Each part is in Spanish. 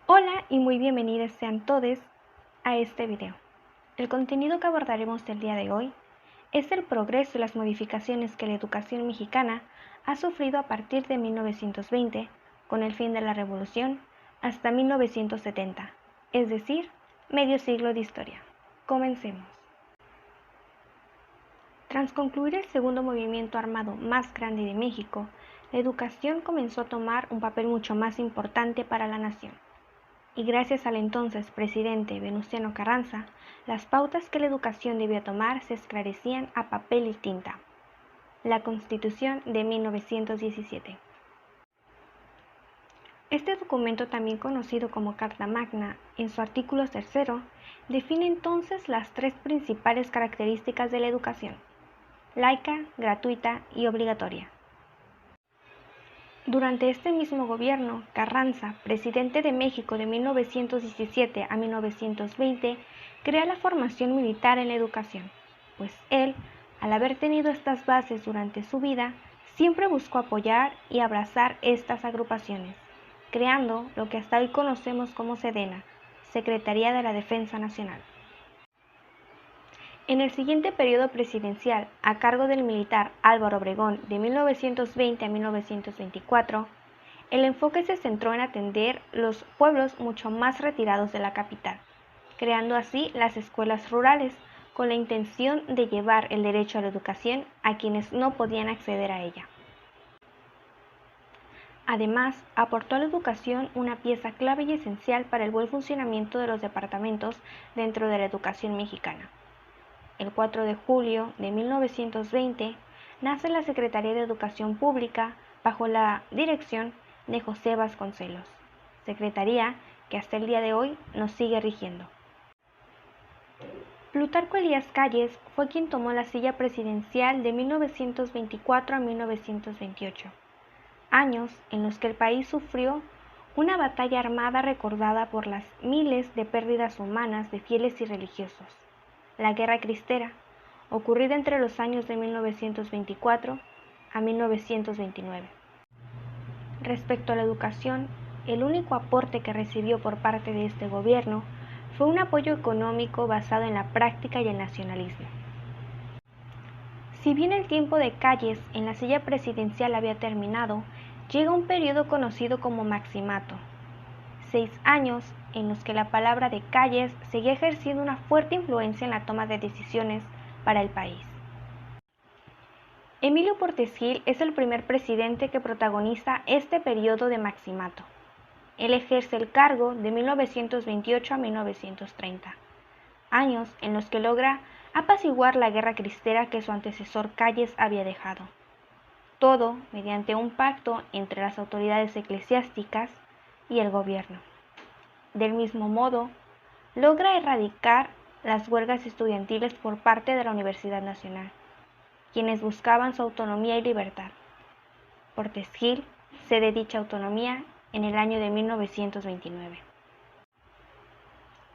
Hola y muy bienvenidos sean todos a este video. El contenido que abordaremos el día de hoy es el progreso y las modificaciones que la educación mexicana ha sufrido a partir de 1920, con el fin de la Revolución, hasta 1970, es decir, medio siglo de historia. Comencemos. Tras concluir el segundo movimiento armado más grande de México, la educación comenzó a tomar un papel mucho más importante para la nación. Y gracias al entonces presidente Venustiano Carranza, las pautas que la educación debía tomar se esclarecían a papel y tinta. La Constitución de 1917. Este documento, también conocido como Carta Magna, en su artículo 3, define entonces las tres principales características de la educación: laica, gratuita y obligatoria. Durante este mismo gobierno, Carranza, presidente de México de 1917 a 1920, crea la formación militar en la educación, pues él, al haber tenido estas bases durante su vida, siempre buscó apoyar y abrazar estas agrupaciones, creando lo que hasta hoy conocemos como SEDENA, Secretaría de la Defensa Nacional. En el siguiente periodo presidencial, a cargo del militar Álvaro Obregón de 1920 a 1924, el enfoque se centró en atender los pueblos mucho más retirados de la capital, creando así las escuelas rurales, con la intención de llevar el derecho a la educación a quienes no podían acceder a ella. Además, aportó a la educación una pieza clave y esencial para el buen funcionamiento de los departamentos dentro de la educación mexicana. El 4 de julio de 1920 nace la Secretaría de Educación Pública bajo la dirección de José Vasconcelos, secretaría que hasta el día de hoy nos sigue rigiendo. Plutarco Elías Calles fue quien tomó la silla presidencial de 1924 a 1928, años en los que el país sufrió una batalla armada recordada por las miles de pérdidas humanas de fieles y religiosos, la Guerra Cristera, ocurrida entre los años de 1924 a 1929. Respecto a la educación, el único aporte que recibió por parte de este gobierno fue un apoyo económico basado en la práctica y el nacionalismo. Si bien el tiempo de Calles en la silla presidencial había terminado, llega un periodo conocido como Maximato, 6 años en los que la palabra de Calles seguía ejerciendo una fuerte influencia en la toma de decisiones para el país. Emilio Portes Gil es el primer presidente que protagoniza este periodo de Maximato. Él ejerce el cargo de 1928 a 1930, años en los que logra apaciguar la guerra cristera que su antecesor Calles había dejado. Todo mediante un pacto entre las autoridades eclesiásticas y el gobierno. Del mismo modo, logra erradicar las huelgas estudiantiles por parte de la Universidad Nacional, quienes buscaban su autonomía y libertad. Portes Gil cede dicha autonomía en el año de 1929.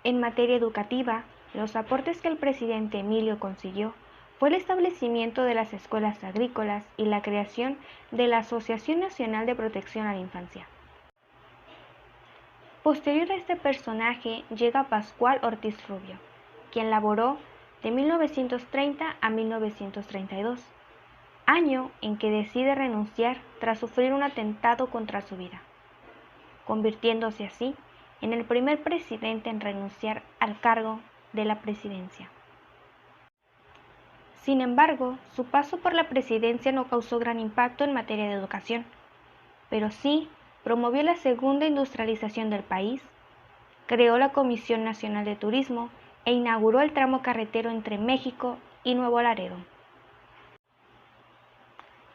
En materia educativa, los aportes que el presidente Emilio consiguió fue el establecimiento de las escuelas agrícolas y la creación de la Asociación Nacional de Protección a la Infancia. Posterior a este personaje llega Pascual Ortiz Rubio, quien laboró de 1930 a 1932, año en que decide renunciar tras sufrir un atentado contra su vida, convirtiéndose así en el primer presidente en renunciar al cargo de la presidencia. Sin embargo, su paso por la presidencia no causó gran impacto en materia de educación, pero sí promovió la segunda industrialización del país, creó la Comisión Nacional de Turismo e inauguró el tramo carretero entre México y Nuevo Laredo.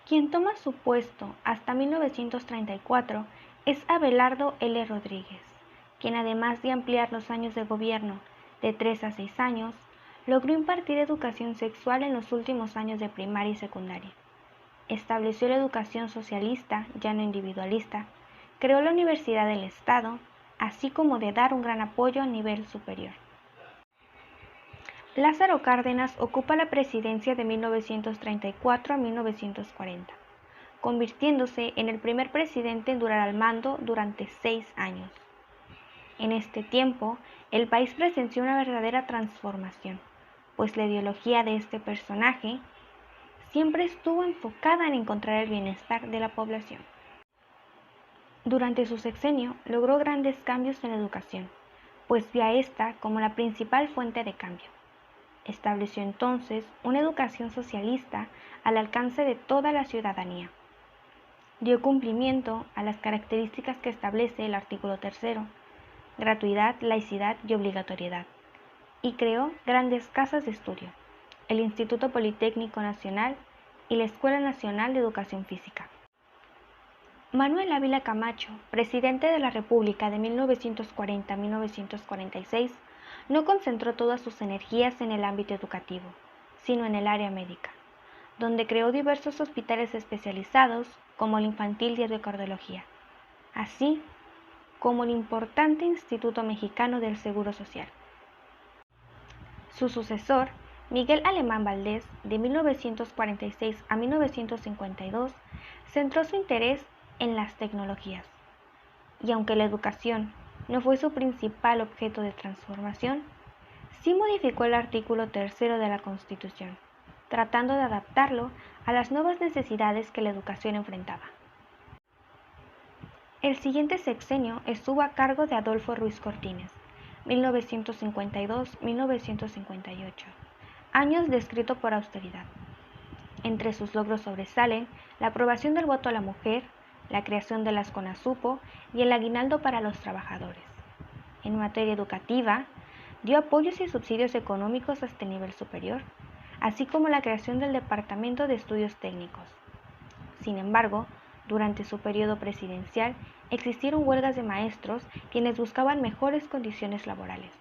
Quien toma su puesto hasta 1934 es Abelardo L. Rodríguez, quien, además de ampliar los años de gobierno de 3 a 6 años, logró impartir educación sexual en los últimos años de primaria y secundaria. Estableció la educación socialista, ya no individualista, creó la Universidad del Estado, así como de dar un gran apoyo a nivel superior. Lázaro Cárdenas ocupa la presidencia de 1934 a 1940, convirtiéndose en el primer presidente en durar al mando durante 6 años. En este tiempo, el país presenció una verdadera transformación, pues la ideología de este personaje siempre estuvo enfocada en encontrar el bienestar de la población. Durante su sexenio logró grandes cambios en la educación, pues vio a esta como la principal fuente de cambio. Estableció entonces una educación socialista al alcance de toda la ciudadanía. Dio cumplimiento a las características que establece el artículo 3, gratuidad, laicidad y obligatoriedad, y creó grandes casas de estudio, el Instituto Politécnico Nacional y la Escuela Nacional de Educación Física. Manuel Ávila Camacho, presidente de la República de 1940 a 1946, no concentró todas sus energías en el ámbito educativo, sino en el área médica, donde creó diversos hospitales especializados como el infantil y el de cardiología, así como el importante Instituto Mexicano del Seguro Social. Su sucesor, Miguel Alemán Valdés, de 1946 a 1952, centró su interés en las tecnologías, y aunque la educación no fue su principal objeto de transformación, sí modificó el artículo 3 de la Constitución, tratando de adaptarlo a las nuevas necesidades que la educación enfrentaba. El siguiente sexenio estuvo a cargo de Adolfo Ruiz Cortines, 1952-1958, años descritos por austeridad. Entre sus logros sobresalen la aprobación del voto a la mujer, la creación de las CONASUPO y el aguinaldo para los trabajadores. En materia educativa, dio apoyos y subsidios económicos hasta el nivel superior, así como la creación del Departamento de Estudios Técnicos. Sin embargo, durante su periodo presidencial existieron huelgas de maestros quienes buscaban mejores condiciones laborales.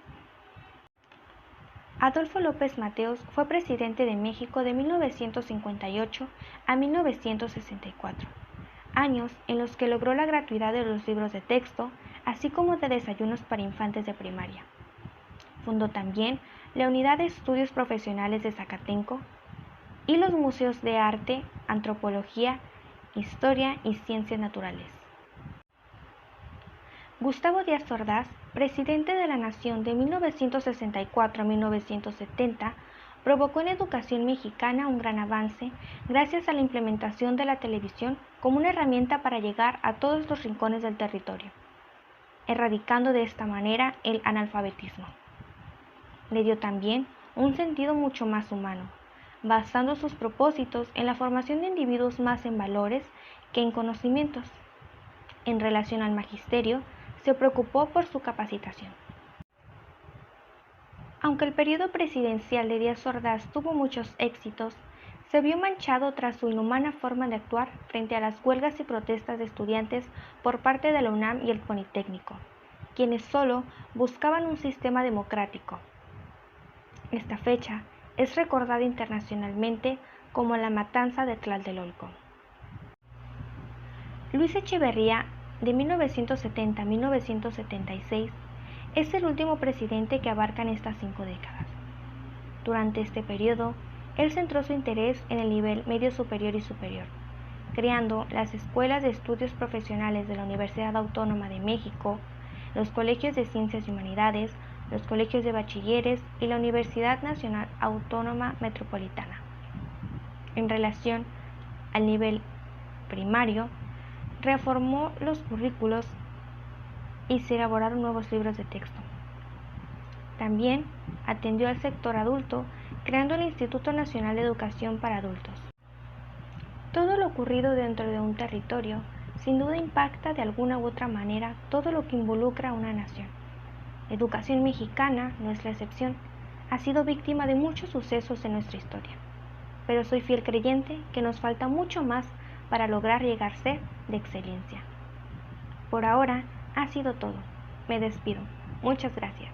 Adolfo López Mateos fue presidente de México de 1958 a 1964, años en los que logró la gratuidad de los libros de texto, así como de desayunos para infantes de primaria. Fundó también la Unidad de Estudios Profesionales de Zacatenco y los museos de arte, antropología, historia y ciencias naturales. Gustavo Díaz Ordaz, presidente de la Nación de 1964 a 1970, provocó en la educación mexicana un gran avance gracias a la implementación de la televisión como una herramienta para llegar a todos los rincones del territorio, erradicando de esta manera el analfabetismo. Le dio también un sentido mucho más humano, basando sus propósitos en la formación de individuos más en valores que en conocimientos. En relación al magisterio, se preocupó por su capacitación. Aunque el periodo presidencial de Díaz Ordaz tuvo muchos éxitos, se vio manchado tras su inhumana forma de actuar frente a las huelgas y protestas de estudiantes por parte de la UNAM y el Politécnico, quienes solo buscaban un sistema democrático. Esta fecha es recordada internacionalmente como la matanza de Tlatelolco. Luis Echeverría, de 1970 a 1976, es el último presidente que abarcan estas 5 décadas. Durante este periodo, él centró su interés en el nivel medio superior y superior, creando las escuelas de estudios profesionales de la Universidad Autónoma de México, los colegios de Ciencias y Humanidades, los colegios de bachilleres y la Universidad Nacional Autónoma Metropolitana. En relación al nivel primario, reformó los currículos y se elaboraron nuevos libros de texto. También atendió al sector adulto, creando el Instituto Nacional de Educación para Adultos. Todo lo ocurrido dentro de un territorio sin duda impacta de alguna u otra manera todo lo que involucra a una nación. La educación mexicana no es la excepción, ha sido víctima de muchos sucesos en nuestra historia, pero soy fiel creyente que nos falta mucho más para lograr llegar a ser de excelencia. Por ahora ha sido todo. Me despido. Muchas gracias.